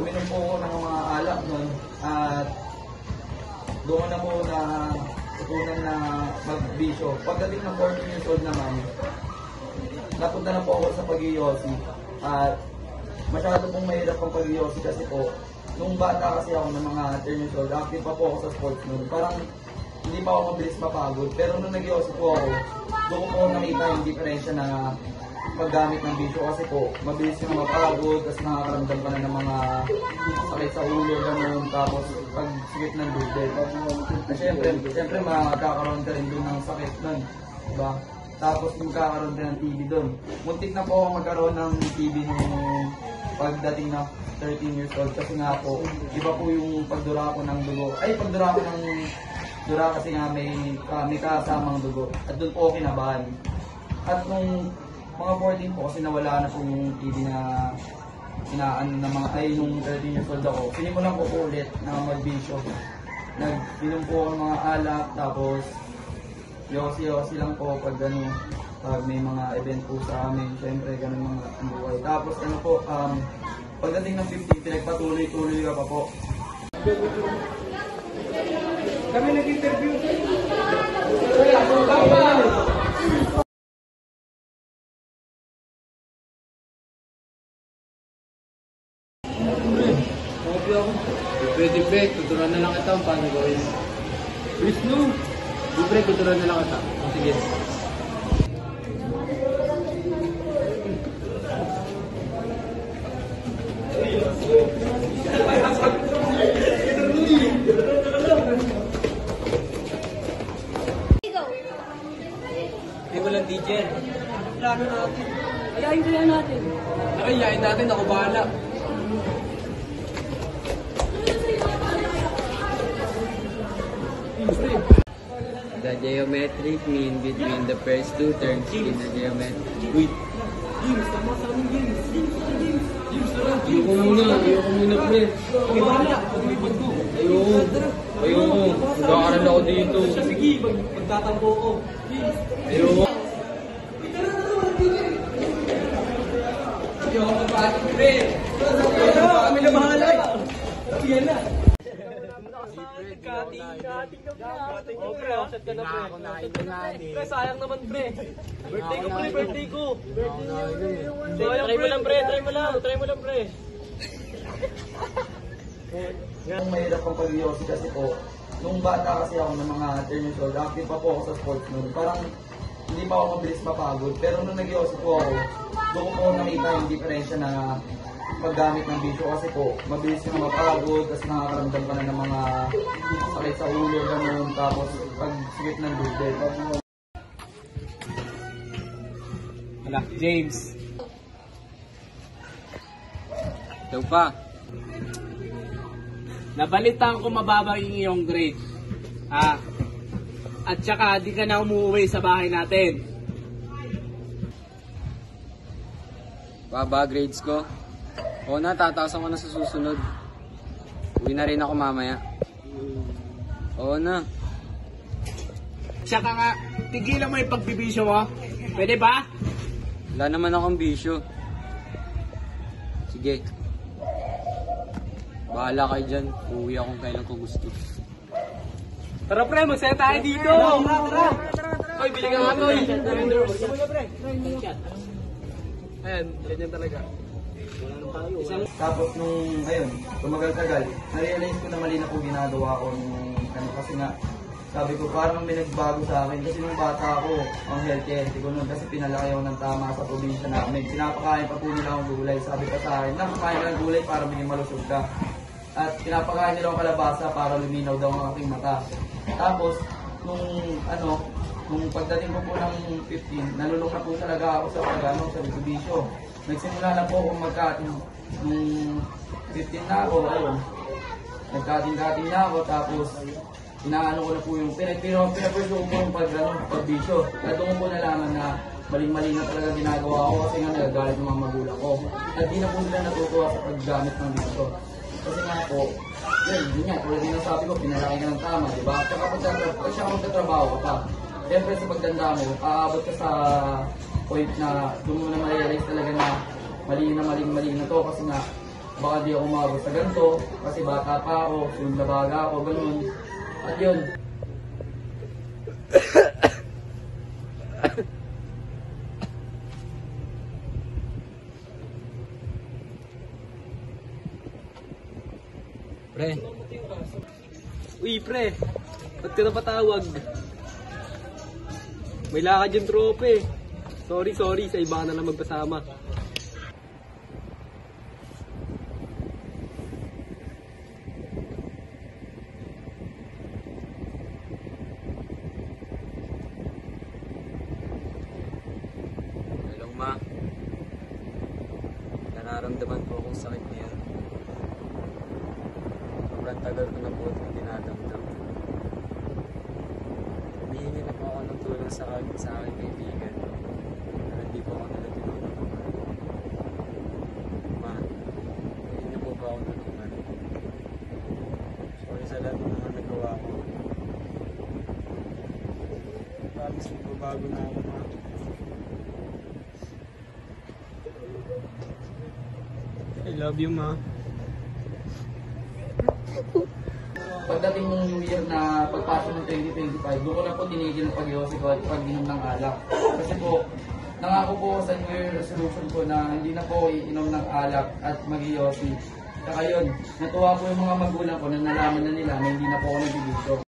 uminom po ako ng mga alak noon at doon na po na tutunan na magbisyo. Pagdating ng 14 years old naman, napunta na po ako sa pag-iyosi at masyado pong mahirap ang pag-iyosi kasi po nung bata kasi ako ng mga 10 years old, active pa po ako sa sports noon. Parang hindi pa ako mabilis mapagod. Pero nung nag-iyosi po ako, doon ko po nakita yung diferensya na paggamit ng bisyo kasi po mabilis yung mapagod, kasi nakakaramdam ka na ng mga sakit sa ulo, gano'n, tapos pag sikip ng dugdeg. Siyempre makakaroon ka rin doon ng sakit nun, diba? Tapos magkakaroon din ng TB doon. Muntik na po ako magkaroon ng TB nung pagdating na 13 years old kasi nga po, iba po yung pagdura ko ng dugo. Ay, pagdura ko ng dura kasi nga may kasamang dugo. At doon po ako kinabahan. At nung mga 14 po kasi nawala na po yung TB na inaano na mga nung 13 years old ako. Sinimulan ko po ulit na magbisyo. Nag-inom po ako ng mga alak, tapos yosi lang po pag may mga event po sa amin. Siyempre, ganun mga buhay. Tapos ano po, pagdating ng 15, pinagpatuloy-tuloy ka pa po. Kami nag-interview. Pwede pre, tuturuan na lang kita kung paano gawin. Please no. Di pre, tuturuan na lang kita. Sige. Hindi mo lang teacher. Plano natin. Ayayin natin. Ayayin natin, ako bahala. The geometric mean between the first two terms in the geometric. Wait. James, tama sa amin, James. James, tara. Ayoko muna, pre. Pagkakala, pag-lipad ko. Ayoko. Mag-aaral ako dito. Sige, magtatampo ko. Ayoko. Ayoko magpapatid, pre. Kami na bahala. Sige na. Kating ka na. Pre, offset ka na, pre. Pre, sayang naman, pre. Birthday ko, pre, birthday ko. Try mo lang, pre. Try mo lang, pre. Yung mahirap ang pag-iyosi kasi po, nung bata kasi ako ng mga 10 years old, active pa po ako sa sports noon. Parang hindi pa ako mabilis mapagod. Pero nung nag-iyosi po ako, doon ko nakita yung diferensya na paggamit ng bisyo kasi po mabilis yung mapagod, kasi nakakaramdam ka na ng mga sakit sa ulo, gano'n, tapos pag sikip ng dugdeg. Wala, James. Ito pa. Nabalitaan ko mababa yung iyong grade. At saka di ka na umuwi sa bahay natin. Baba grades ko. Oo na, tataasan ko na sa susunod. Uwi na rin ako mamaya. Oo na. Tsaka nga, tigilan mo yung pagbibisyo mo. Pwede ba? Wala naman akong bisyo. Sige. Bahala kayo dyan. Uuwi akong kailan ko gusto. Tara, pre, magsaya tayo dito. Tara. Oy, bili ka nga, Toy. Ayan, ganyan talaga. Tapos nung, ayun, tumagal-tagal, na-realize ko na mali na po ginagawa ko nung, kasi nga, sabi ko parang may nagbago sa akin kasi nung bata ako, ang healthy ko nun kasi pinalaki ako ng tama sa probinsya namin. Pinapakain pa po nila akong gulay, sabi pa sa akin, nakakain ka ng gulay para maging malusog ka. At pinapakain nila akong kalabasa para luminaw daw ang aking mata. Tapos, nung pagdating ko po ng 15, nalulok na po talaga ako sa sa bisyo. Nagsimula na po akong magkating nung 15 na ako, ayun. Nagkating-kating na ako, tapos inaano ko na po yung pinaperso ko po yung pagbisyo. At doon ko nalaman na maling-mali na talaga ginagawa ko kasi nga nagagalit ng mga magulang ko. At di na po sila natutuwa sa paggamit ng bisyo. Kasi nga po, yun nga, tulad din ang sabi ko, pinalaki ka ng tama, di ba? Tsaka pag siya magtatrabaho ka pa, siyempre sa pagtanda mo, aabot ka sa point na doon mo na ma-realize talaga na mali na to kasi nga baka di ako umabot sa ganito, kasi bata pa ako, sunod na baga ako, ganun. At yun, Pre, Uy, pre. Ba't ka napatawag? May lakad yung trope. Sorry. Sa iba ka na lang magpasama. hello ma. Nararamdaman ko akong sakit niya. Sobrang tagal ko na po itong dinadamdam. Humihingi na po ako ng tulong sa aking kaibigan. Pero hindi po ako nila tinutulungan. Ma, hindi niyo po ba ako tulungan? Sorry sa lahat ng mga nagawa ko. Promise ko bago na ako, ma. I love you, ma. pagdating ng New Year na pagpasok ng 2025, doon ko na po tinigil ang pag-iossi ko at pag-inom ng alak. Kasi po, nangako po ako sa New Year resolution ko na hindi na po iinom ng alak at mag-iossi. Saka yun, natuwa po yung mga magulang ko na nalaman na nila na hindi na po ako nagbibisyo.